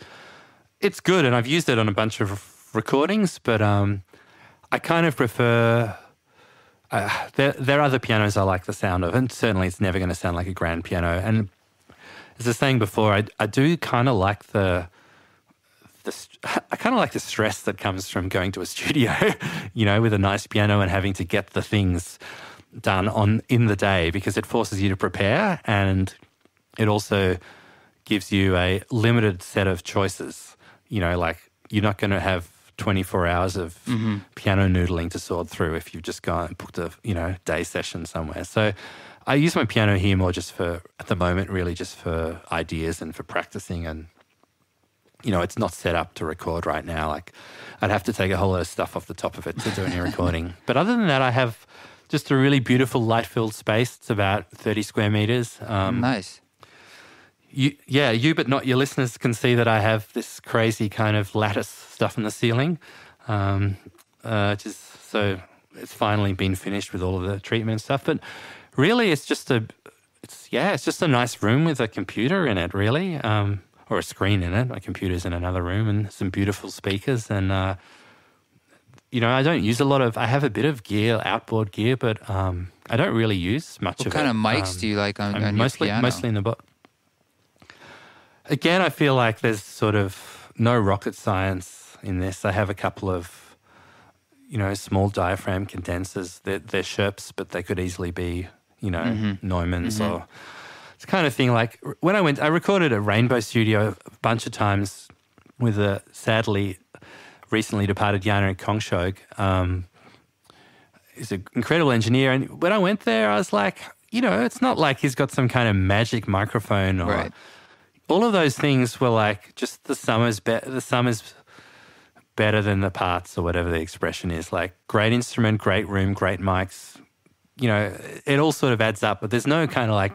good, and I've used it on a bunch of recordings, but I kind of prefer... there are other pianos I like the sound of, and certainly it's never going to sound like a grand piano. And as I was saying before, I do kind of like the stress that comes from going to a studio, with a nice piano and having to get the things done in the day, because it forces you to prepare, and it also gives you a limited set of choices. Like you're not going to have 24 hours of piano noodling to sort through if you've just gone and booked a day session somewhere. So I use my piano here more just at the moment, really just for ideas and for practicing. And, it's not set up to record right now. Like I'd have to take a whole lot of stuff off the top of it to do any recording. But other than that, I have just a really beautiful light-filled space. It's about 30 square meters. Nice. You but not your listeners can see that I have this crazy kind of lattice stuff in the ceiling. Just so it's finally been finished with all of the treatment and stuff. But really, it's just a nice room with a computer in it, really, or a screen in it. My computer's in another room, and some beautiful speakers. And I don't use a lot of. I have a bit of gear, outboard gear, but I don't really use much of it. What kind of mics do you like on your piano? Mostly in the bot. Again, I feel like there's sort of no rocket science in this. I have a couple of, small diaphragm condensers. They're Sherps, but they could easily be, Neumanns or it's kind of thing. Like when I recorded at Rainbow Studio a bunch of times with a sadly recently departed Janne Kongshog. He's an incredible engineer. And when I went there, I was like, it's not like he's got some kind of magic microphone or right. All of those things were like just the sum is better than the parts or whatever the expression is. Like great instrument, great room, great mics. It all sort of adds up. But there's no kind of like,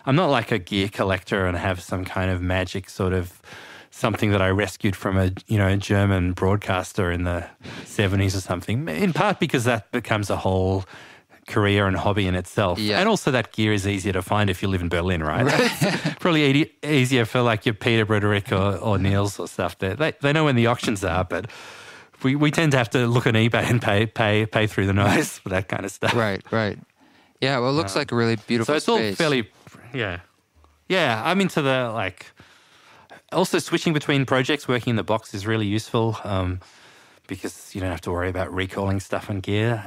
I'm not like a gear collector and have some kind of magic sort of something that I rescued from a German broadcaster in the 70s or something. In part because that becomes a whole career and hobby in itself. Yeah. And also that gear is easier to find if you live in Berlin, right? It's probably easier for like your Peter Broderick or Niels or stuff there. They know when the auctions are, but we tend to have to look on eBay and pay through the nose for that kind of stuff. Right. Yeah, well, it looks like a really beautiful space. So it's all fairly, yeah. I'm into the like, also switching between projects, working in the box is really useful because you don't have to worry about recalling stuff and gear.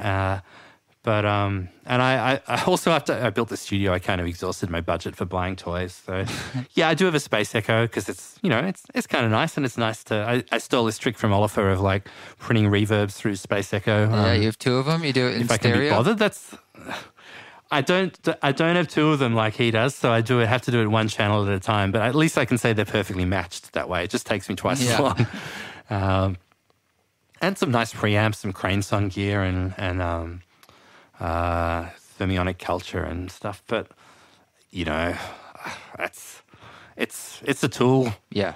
And I also I built the studio. I kind of exhausted my budget for buying toys. So yeah, I do have a Space Echo because it's it's kind of nice, and it's nice to. I stole this trick from Oliver of like printing reverbs through Space Echo. Yeah, you have two of them. You do it in stereo. If I can be bothered, that's. I don't have two of them like he does, so I have to do it one channel at a time. But at least I can say they're perfectly matched that way. It just takes me twice as long. And some nice preamps, some Crane Song gear, and thermionic culture and stuff. But it's a tool. Yeah.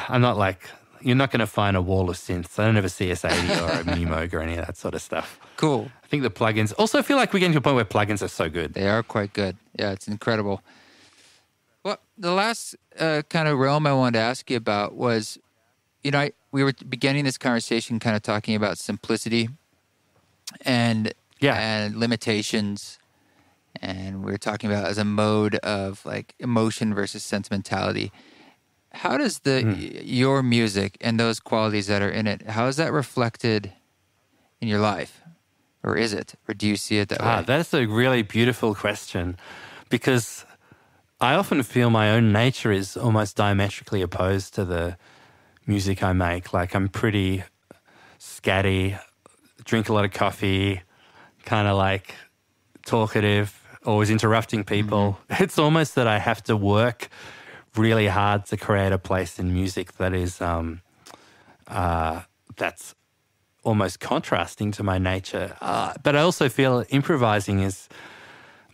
I'm not like, you're not going to find a wall of synths. I don't have a CS80 or a Mini Moog or any of that sort of stuff. Cool. I think the plugins, also I feel like we're getting to a point where plugins are so good. They are quite good. Yeah, it's incredible. Well, the last kind of realm I wanted to ask you about was, we were beginning this conversation kind of talking about simplicity and limitations. And we were talking about as a mode of like emotion versus sentimentality. How does your music and those qualities that are in it, how is that reflected in your life? Or is it? Or do you see it that way? That's a really beautiful question, because I often feel my own nature is almost diametrically opposed to the music I make. Like I'm pretty scatty, drink a lot of coffee, kind of like talkative, always interrupting people. Mm-hmm. It's almost that I have to work really hard to create a place in music that is that's almost contrasting to my nature. But I also feel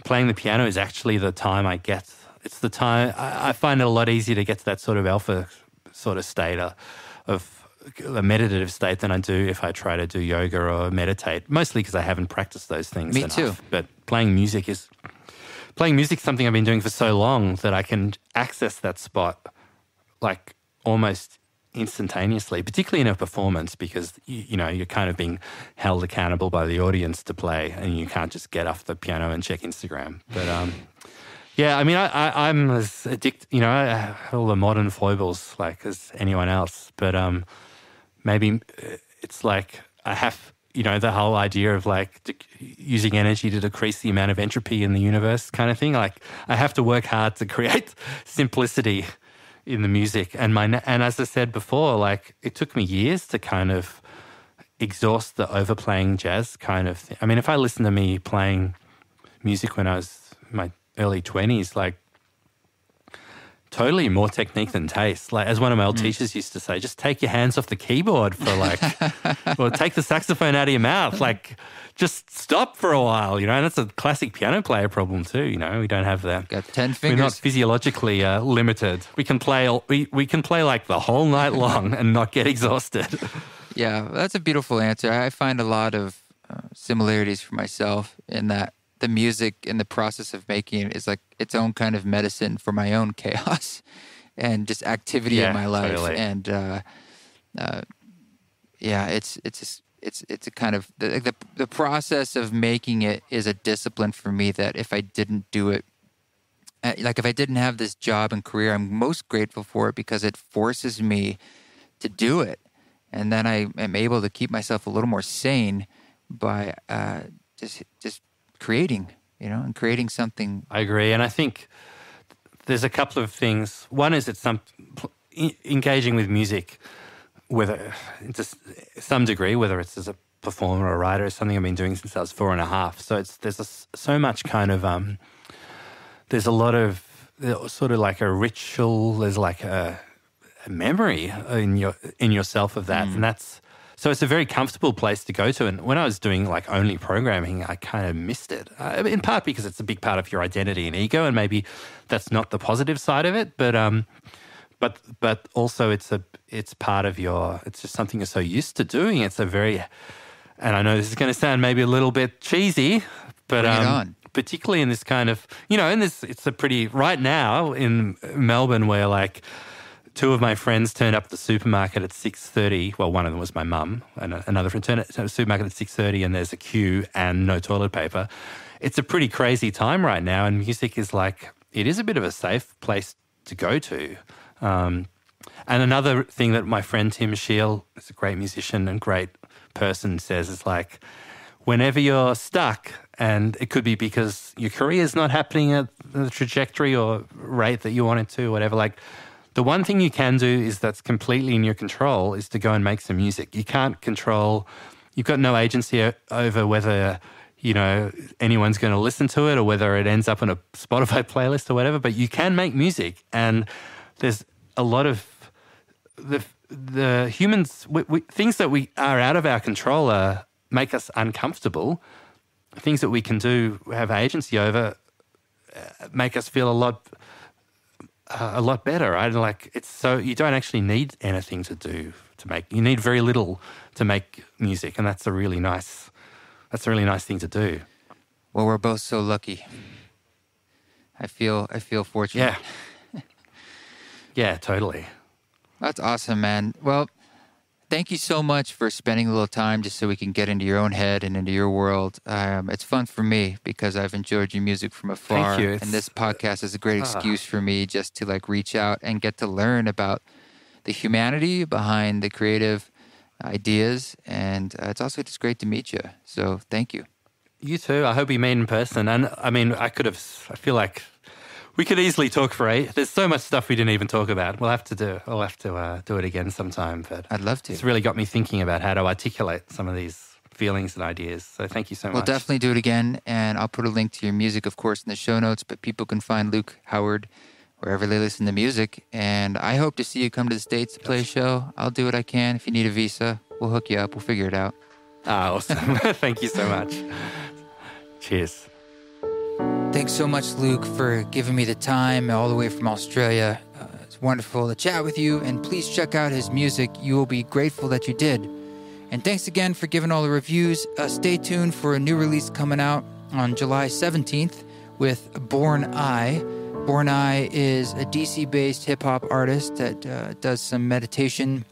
playing the piano is actually the time I get. It's the time I find it a lot easier to get to that sort of alpha sort of state of a meditative state than I do if I try to do yoga or meditate, mostly because I haven't practiced those things enough. Me too. But playing music is something I've been doing for so long that I can access that spot like almost instantaneously, particularly in a performance, because you're kind of being held accountable by the audience to play, and you can't just get off the piano and check Instagram. But I'm as addicted, I have all the modern foibles like as anyone else, but maybe it's like I have the whole idea of like using energy to decrease the amount of entropy in the universe kind of thing. Like I have to work hard to create simplicity in the music. And as I said before, like it took me years to kind of exhaust the overplaying jazz kind of thing. I mean, if I listen to me playing music when I was in my early 20s, like totally more technique than taste. Like as one of my old teachers used to say, just take your hands off the keyboard for like, or take the saxophone out of your mouth. Like just stop for a while, and that's a classic piano player problem too. We don't have that. Got 10 fingers. We're not physiologically limited. We can play like the whole night long and not get exhausted. Yeah, that's a beautiful answer. I find a lot of similarities for myself in that the music and the process of making it is like its own kind of medicine for my own chaos and just activity in my life. Totally. And it's a kind of the process of making it is a discipline for me that if I didn't do it, like if I didn't have this job and career, I'm most grateful for it because it forces me to do it. And then I am able to keep myself a little more sane by just creating, and creating something. I agree. And I think there's a couple of things. One is engaging with music, whether to some degree, whether it's as a performer or a writer, is something I've been doing since I was 4.5. So there's so much kind of there's a lot of sort of like a ritual. There's like a memory in yourself of that, and so it's a very comfortable place to go to. And when I was doing like only programming, I kind of missed it, in part because it's a big part of your identity and ego, and maybe that's not the positive side of it, but also it's part of it's just something you're so used to doing. It's a very, and I know this is going to sound maybe a little bit cheesy, but bring it on. Particularly in this kind of, it's a pretty, right now in Melbourne where like two of my friends turned up at the supermarket at 6:30. Well, one of them was my mum, and another friend turned up at the supermarket at 6:30, and there's a queue and no toilet paper. It's a pretty crazy time right now, and music is like, it is a bit of a safe place to go to. And another thing that my friend Tim Scheel, is a great musician and great person, says is like, whenever you're stuck, and it could be because your career is not happening at the trajectory or rate that you want it to, whatever, like, the one thing you can do is that's completely in your control is to go and make some music. You can't control, you've got no agency over whether, anyone's going to listen to it or whether it ends up on a Spotify playlist or whatever, but you can make music. And there's a lot of the humans, things that we are out of our control make us uncomfortable. Things that we can do, have agency over, make us feel a lot better, right? Like, it's so, you don't actually need anything to make. You need very little to make music, and that's a really nice thing to do. Well, we're both so lucky. I feel fortunate. Yeah. Yeah, totally. That's awesome, man. Well, thank you so much for spending a little time just so we can get into your own head and into your world. It's fun for me because I've enjoyed your music from afar. Thank you. And this podcast is a great excuse for me just to like reach out and get to learn about the humanity behind the creative ideas. And it's also just great to meet you. So thank you. You too. I hope we meet in person. And I mean, I feel like we could easily talk for 8. There's so much stuff we didn't even talk about. I'll have to do it again sometime. But I'd love to. It's really got me thinking about how to articulate some of these feelings and ideas. So thank you so much. We'll definitely do it again. And I'll put a link to your music, of course, in the show notes. But people can find Luke Howard wherever they listen to music. And I hope to see you come to the States to play a show. I'll do what I can. If you need a visa, we'll hook you up. We'll figure it out. Awesome. Thank you so much. Cheers. Thanks so much, Luke, for giving me the time all the way from Australia. It's wonderful to chat with you, and please check out his music. You will be grateful that you did. And thanks again for giving all the reviews. Stay tuned for a new release coming out on July 17th with Born Eye. Born Eye is a DC-based hip-hop artist that does some meditation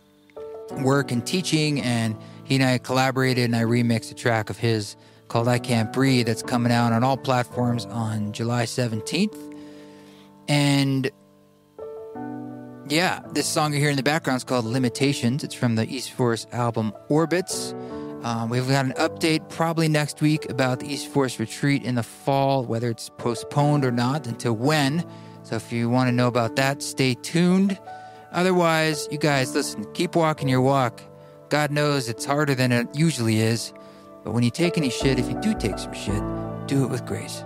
work and teaching, and he and I collaborated, and I remixed a track of his called I Can't Breathe that's coming out on all platforms on July 17th. And yeah, this song you hear in the background is called Limitations. It's from the East Forest album Orbits. We've got an update probably next week about the East Forest retreat in the fall, whether it's postponed or not, until when. So if you want to know about that, stay tuned. Otherwise, you guys, listen, keep walking your walk. God knows it's harder than it usually is. But when you take any shit, if you do take some shit, do it with grace.